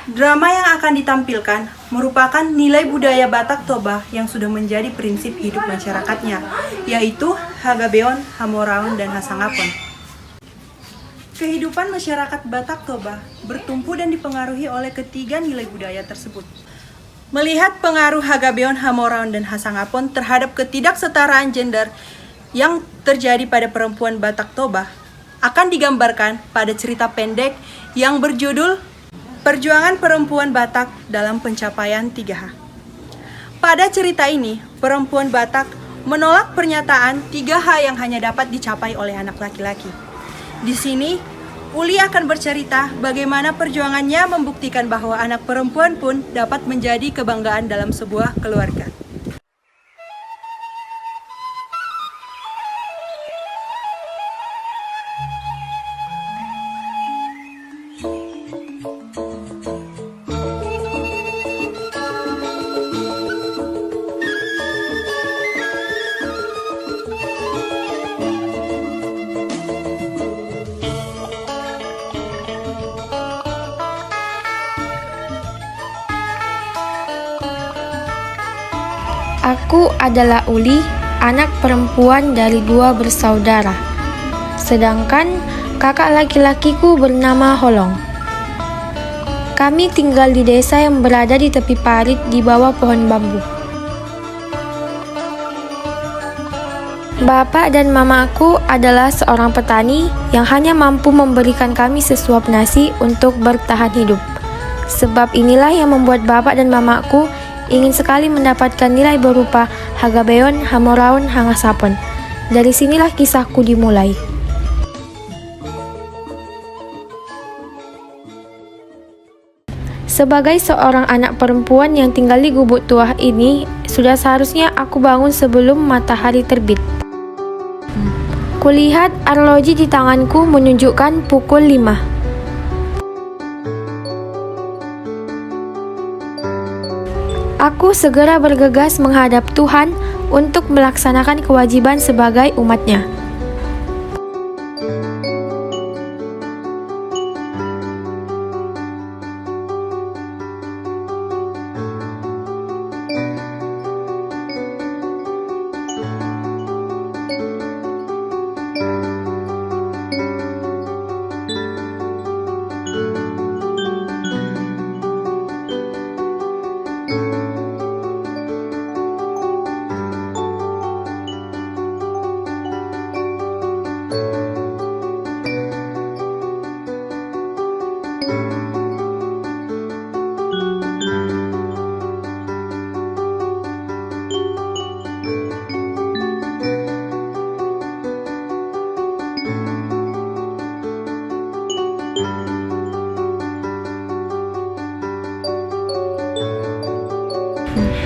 Drama yang akan ditampilkan merupakan nilai budaya Batak Toba yang sudah menjadi prinsip hidup masyarakatnya, yaitu Hagabeon, Hamoraon, dan Hasangapon. Kehidupan masyarakat Batak Toba bertumpu dan dipengaruhi oleh ketiga nilai budaya tersebut. Melihat pengaruh Hagabeon, Hamoraon, dan Hasangapon terhadap ketidaksetaraan gender yang terjadi pada perempuan Batak Toba, akan digambarkan pada cerita pendek yang berjudul Perjuangan Perempuan Batak dalam Pencapaian 3H. Pada cerita ini, perempuan Batak menolak pernyataan 3H yang hanya dapat dicapai oleh anak laki-laki. Di sini, Uli akan bercerita bagaimana perjuangannya membuktikan bahwa anak perempuan pun dapat menjadi kebanggaan dalam sebuah keluarga. Aku adalah Uli, anak perempuan dari 2 bersaudara. Sedangkan kakak laki-lakiku bernama Holong. Kami tinggal di desa yang berada di tepi parit di bawah pohon bambu. Bapak dan mamaku adalah seorang petani yang hanya mampu memberikan kami sesuap nasi untuk bertahan hidup. Sebab inilah yang membuat bapak dan mamaku ingin sekali mendapatkan nilai berupa Hagabeon, Hamoraon, Hangasapon. Dari sinilah kisahku dimulai. Sebagai seorang anak perempuan yang tinggal di gubuk tuah ini, sudah seharusnya aku bangun sebelum matahari terbit. Kulihat arloji di tanganku menunjukkan pukul 5. Aku segera bergegas menghadap Tuhan untuk melaksanakan kewajiban sebagai umatnya.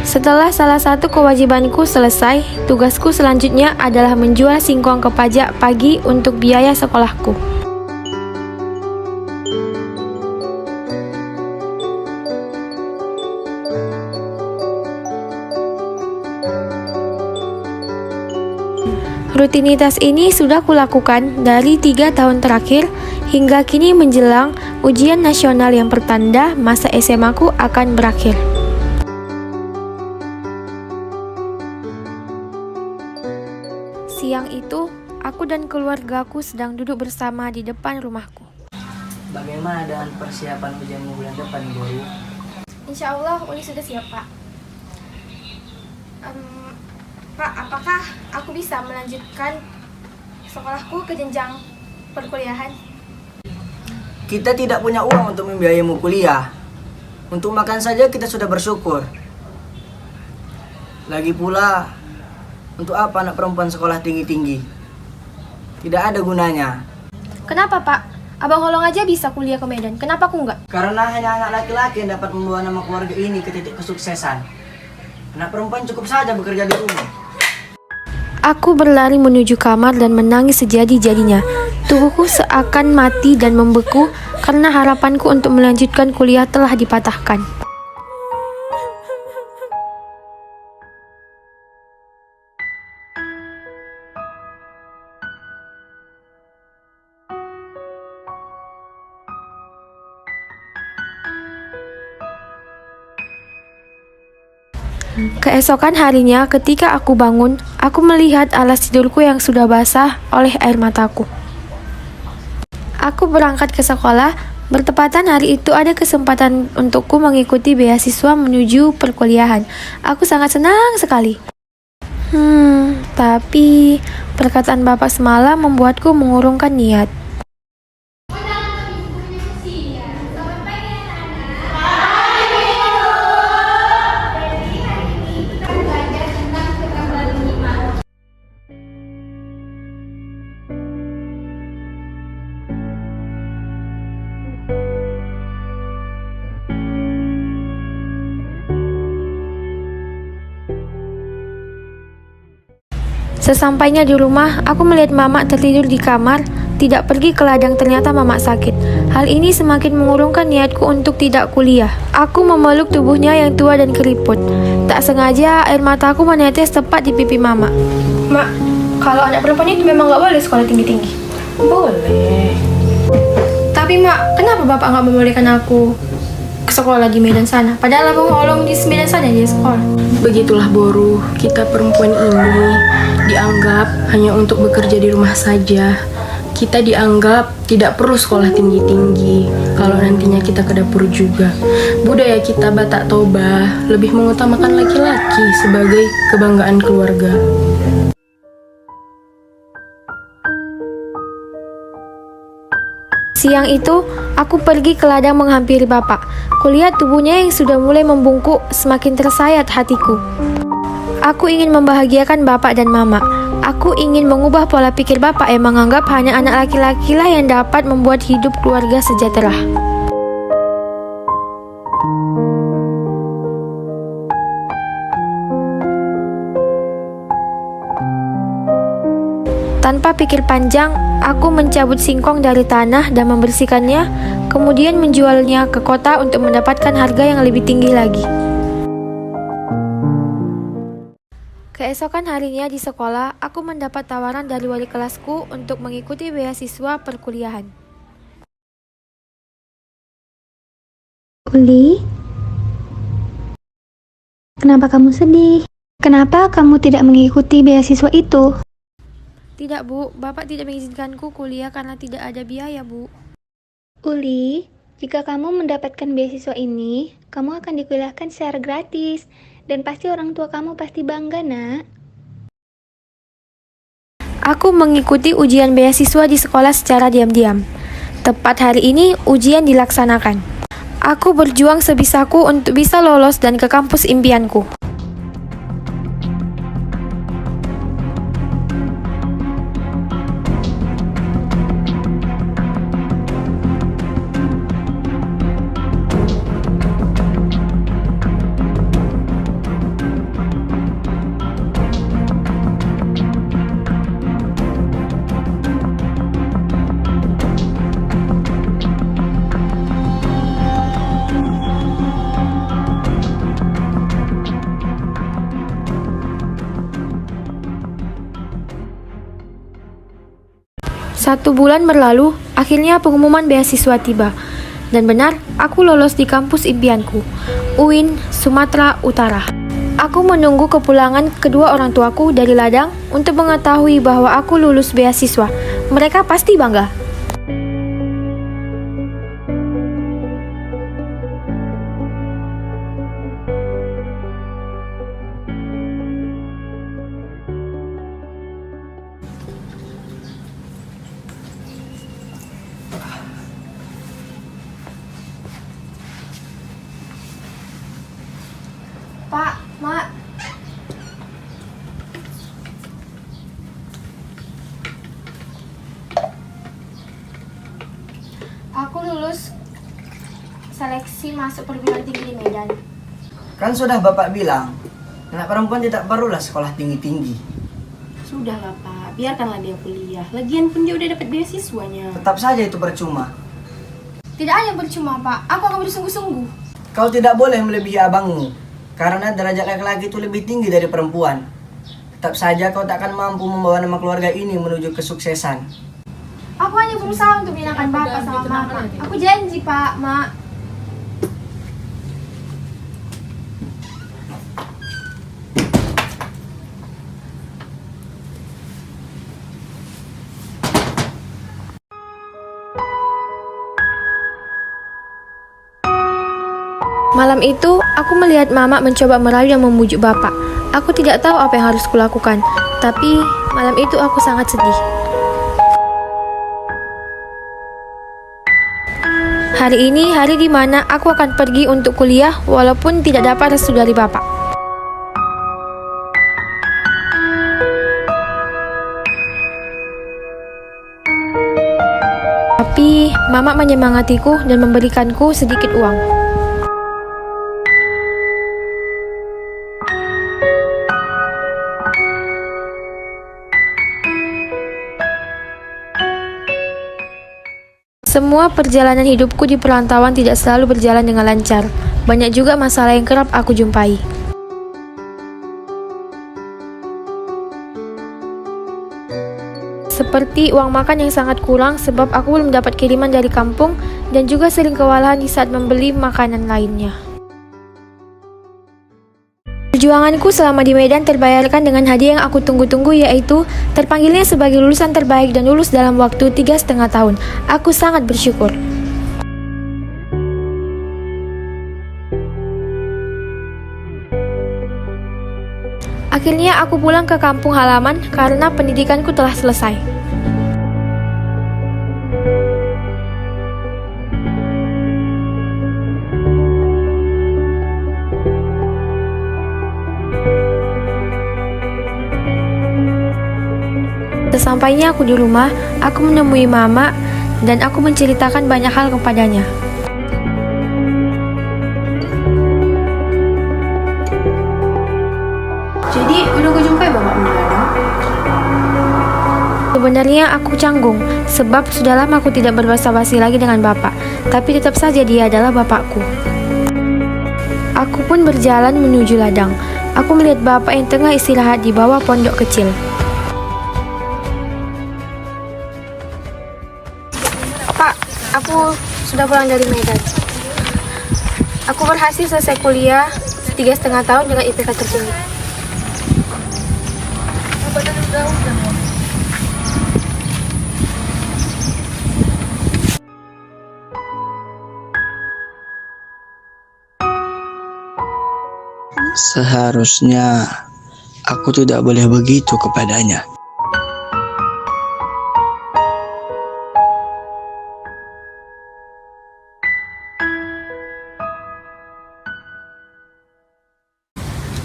Setelah salah satu kewajibanku selesai, tugasku selanjutnya adalah menjual singkong ke pajak pagi untuk biaya sekolahku. Rutinitas ini sudah kulakukan dari 3 tahun terakhir hingga kini menjelang ujian nasional yang pertanda masa SMA-ku akan berakhir. Siang itu, aku dan keluargaku sedang duduk bersama di depan rumahku. Bagaimana dengan persiapan ujianmu bulan depan, Guru? Insya Allah Uli sudah siap, Pak. Pak, apakah aku bisa melanjutkan sekolahku ke jenjang perkuliahan? Kita tidak punya uang untuk membiayaimu kuliah. Untuk makan saja kita sudah bersyukur. Lagi pula, untuk apa anak perempuan sekolah tinggi-tinggi? Tidak ada gunanya. Kenapa, Pak? Abang Holong aja bisa kuliah ke Medan. Kenapa aku enggak? Karena hanya anak laki-laki yang dapat membawa nama keluarga ini ke titik kesuksesan. Anak perempuan cukup saja bekerja di rumah. Aku berlari menuju kamar dan menangis sejadi-jadinya. Tubuhku seakan mati dan membeku karena harapanku untuk melanjutkan kuliah telah dipatahkan. Keesokan harinya ketika aku bangun, aku melihat alas tidurku yang sudah basah oleh air mataku. Aku berangkat ke sekolah. Bertepatan hari itu ada kesempatan untukku mengikuti beasiswa menuju perkuliahan. Aku sangat senang sekali. Tapi perkataan bapak semalam membuatku mengurungkan niat. Sesampainya di rumah, aku melihat mamak tertidur di kamar, tidak pergi ke ladang, ternyata mamak sakit. Hal ini semakin mengurungkan niatku untuk tidak kuliah. Aku memeluk tubuhnya yang tua dan keriput. Tak sengaja air mataku menetes tepat di pipi mamak. Mak, kalau anak perempuan itu memang nggak boleh sekolah tinggi-tinggi. Boleh. Tapi mak, kenapa bapak nggak membolehkan aku ke sekolah di Medan sana? Padahal abang Holong di Medan sana dia sekolah. Begitulah Boru, kita perempuan ini dianggap hanya untuk bekerja di rumah saja. Kita dianggap tidak perlu sekolah tinggi-tinggi kalau nantinya kita ke dapur juga. Budaya kita Batak Toba lebih mengutamakan laki-laki sebagai kebanggaan keluarga. Siang itu, aku pergi ke ladang menghampiri bapak. Kulihat tubuhnya yang sudah mulai membungkuk, semakin tersayat hatiku. Aku ingin membahagiakan bapak dan mama. Aku ingin mengubah pola pikir bapak yang menganggap hanya anak laki-laki lah yang dapat membuat hidup keluarga sejahtera. Tanpa pikir panjang, aku mencabut singkong dari tanah dan membersihkannya, kemudian menjualnya ke kota untuk mendapatkan harga yang lebih tinggi lagi. Keesokan harinya di sekolah, aku mendapat tawaran dari wali kelasku untuk mengikuti beasiswa perkuliahan. Uli, kenapa kamu sedih? Kenapa kamu tidak mengikuti beasiswa itu? Tidak, Bu. Bapak tidak mengizinkanku kuliah karena tidak ada biaya, Bu. Uli, jika kamu mendapatkan beasiswa ini, kamu akan dikuliahkan secara gratis. Dan pasti orang tua kamu pasti bangga, nak. Aku mengikuti ujian beasiswa di sekolah secara diam-diam. Tepat hari ini, ujian dilaksanakan. Aku berjuang sebisaku untuk bisa lolos dan ke kampus impianku. Satu bulan berlalu, akhirnya pengumuman beasiswa tiba. Dan benar, aku lolos di kampus impianku, UIN, Sumatera Utara. Aku menunggu kepulangan kedua orang tuaku dari ladang untuk mengetahui bahwa aku lulus beasiswa. Mereka pasti bangga. Pak, Mak. Aku lulus seleksi masuk perguruan tinggi di Medan. Kan sudah Bapak bilang, anak perempuan tidak perlulah sekolah tinggi-tinggi. Sudahlah Pak, biarkanlah dia kuliah. Lagian pun dia udah dapat beasiswanya. Tetap saja itu percuma. Tidak ada yang percuma, Pak. Aku akan bersungguh-sungguh. Kau tidak boleh melebihi abangmu, karena derajat laki-laki itu lebih tinggi dari perempuan. Tetap saja kau tak akan mampu membawa nama keluarga ini menuju kesuksesan. Aku hanya berusaha untuk menyenangkan Bapak sama Mama. Aku janji, Pak, Mak. Malam itu, aku melihat Mama mencoba merayu dan membujuk Bapak. Aku tidak tahu apa yang harus kulakukan, tapi malam itu aku sangat sedih. Hari ini hari di mana aku akan pergi untuk kuliah walaupun tidak dapat restu dari Bapak. Tapi Mama menyemangatiku dan memberikanku sedikit uang. Semua perjalanan hidupku di perantauan tidak selalu berjalan dengan lancar. Banyak juga masalah yang kerap aku jumpai. Seperti uang makan yang sangat kurang sebab aku belum dapat kiriman dari kampung dan juga sering kewalahan di saat membeli makanan lainnya. Perjuanganku selama di Medan terbayarkan dengan hadiah yang aku tunggu-tunggu, yaitu terpanggilnya sebagai lulusan terbaik dan lulus dalam waktu 3,5 tahun. Aku sangat bersyukur. Akhirnya aku pulang ke kampung halaman karena pendidikanku telah selesai. Sesampainya aku di rumah, aku menemui Mama dan aku menceritakan banyak hal kepadanya. Jadi, udah kau jumpai Bapak di ladang? Sebenarnya aku canggung, sebab sudah lama aku tidak berbasa-basi lagi dengan Bapak, tapi tetap saja dia adalah Bapakku. Aku pun berjalan menuju ladang. Aku melihat Bapak yang tengah istirahat di bawah pondok kecil. Pak, aku sudah pulang dari Medan. Aku berhasil selesai kuliah 3,5 tahun dengan IPK tertinggi. Seharusnya aku tidak boleh begitu kepadanya.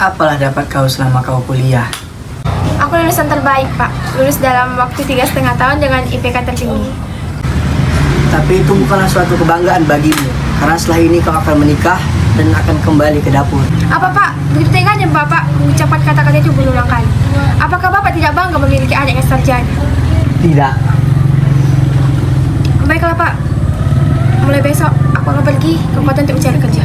Apalah dapat kau selama kau kuliah? Aku lulusan terbaik, Pak. Lulus dalam waktu 3,5 tahun dengan IPK tertinggi. Tapi itu bukanlah suatu kebanggaan bagimu, karena setelah ini kau akan menikah dan akan kembali ke dapur. Apa, Pak? Begitu teganya Bapak mengucapkan kata-kata itu berulang kali. Apakah Bapak tidak bangga memiliki adik yang sarjana? Tidak. Baiklah, Pak. Mulai besok, aku akan pergi ke kota untuk mencari kerja.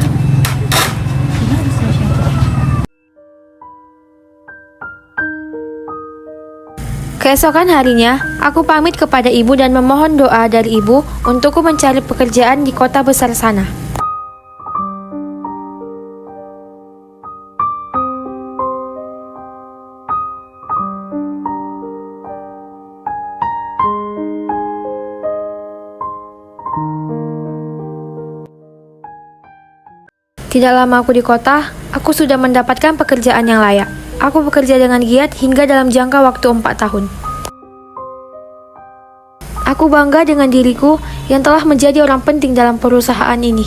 Keesokan harinya, aku pamit kepada ibu dan memohon doa dari ibu untukku mencari pekerjaan di kota besar sana. Tidak lama aku di kota, aku sudah mendapatkan pekerjaan yang layak. Aku bekerja dengan giat hingga dalam jangka waktu 4 tahun. Aku bangga dengan diriku yang telah menjadi orang penting dalam perusahaan ini.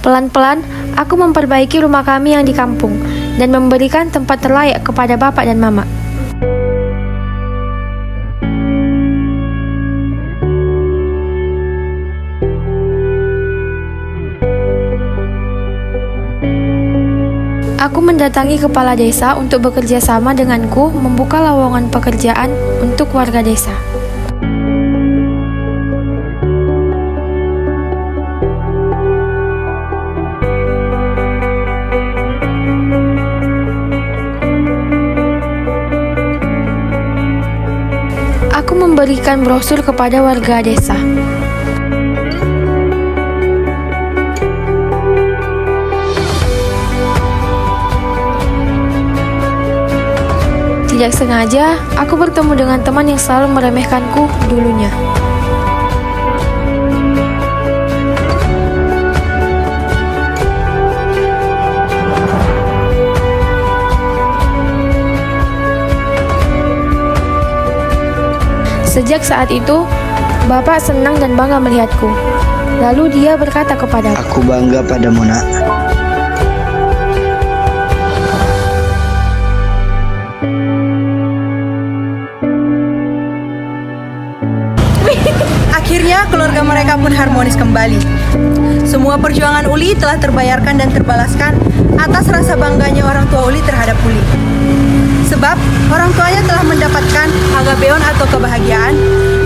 Pelan-pelan, aku memperbaiki rumah kami yang di kampung dan memberikan tempat terlayak kepada Bapak dan Mama. Aku mendatangi kepala desa untuk bekerja sama denganku membuka lowongan pekerjaan untuk warga desa. Aku memberikan brosur kepada warga desa. Tidak sengaja, aku bertemu dengan teman yang selalu meremehkanku dulunya. Sejak saat itu, Bapak senang dan bangga melihatku. Lalu dia berkata kepadaku, Aku bangga padamu, nak. Akhirnya keluarga mereka pun harmonis kembali. Semua perjuangan Uli telah terbayarkan dan terbalaskan atas rasa bangganya orang tua Uli terhadap Uli. Sebab orang tuanya telah mendapatkan Hagabeon atau kebahagiaan,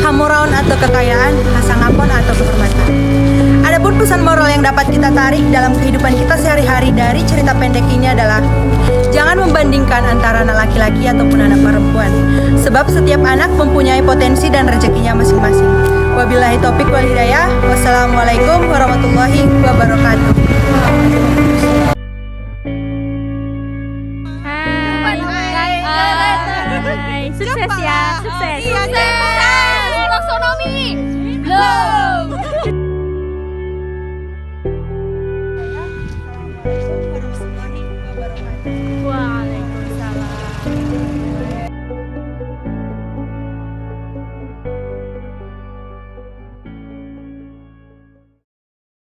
Hamoraon atau kekayaan, Hasangapon atau kehormatan. Adapun pesan moral yang dapat kita tarik dalam kehidupan kita sehari-hari dari cerita pendek ini adalah jangan membandingkan antara anak laki-laki ataupun anak perempuan. Sebab setiap anak mempunyai potensi dan rezekinya masing-masing. Wabillahi taufik wal hidayah. Wassalamualaikum warahmatullahi wabarakatuh. Sukses ya, sukses. Taksonomi.